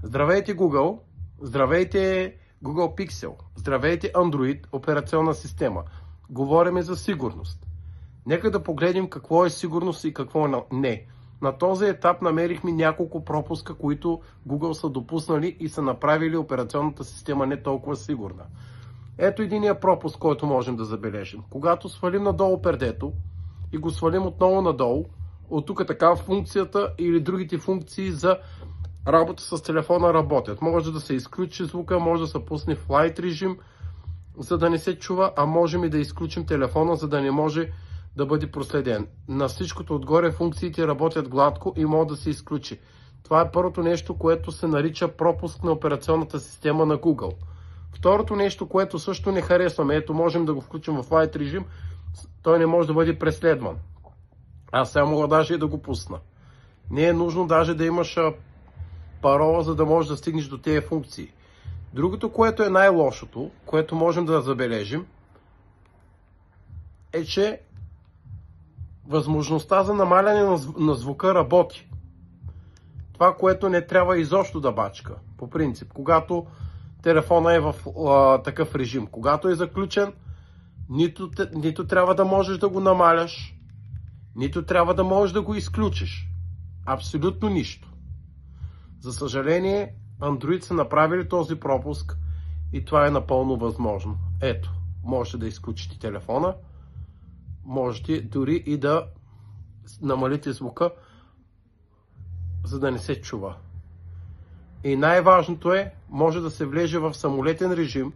Здравейте Google, здравейте Google Pixel, здравейте Android операционна система. Говориме за сигурност. Нека да погледнем какво е сигурност и какво не. На този етап намерихме няколко пропуска, които Google са допуснали и са направили операционната система не толкова сигурна. Ето единия пропуск, който можем да забележим. Когато свалим надолу пердето и го свалим отново надолу, от тук така функцията или другите функции за работа с телефона работят. Може да се изключи звука, може да се пусне в лайт режим, за да не се чува, а можем и да изключим телефона, за да не може да бъде проследен. На всичкото отгоре функциите работят гладко и могат да се изключи. Това е първото нещо, което се нарича пропуск на операционната система на Google. Второто нещо, което също не харесваме, ето можем да го включим в лайт режим, той не може да бъде преследван. Аз сега мога даже и да го пусна. Не е нужно даже да имаш парола, за да можеш да стигнеш до тези функции. Другото, което е най-лошото, което можем да забележим, е, че възможността за намаляне на звука работи. Това, което не трябва изобщо да бачка, по принцип, когато телефона е в такъв режим. Когато е заключен, нито трябва да можеш да го намаляш, нито трябва да можеш да го изключиш. Абсолютно нищо. За съжаление, Android са направили този пропуск и това е напълно възможно. Ето, можете да изключите телефона, можете дори и да намалите звука, за да не се чува. И най-важното е, може да се влезе в самолетен режим,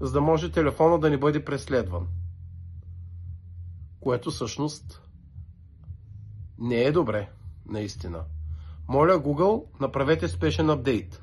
за да може телефона да не бъде преследван. Което всъщност не е добре, наистина. Моля Google, направете спешен апдейт.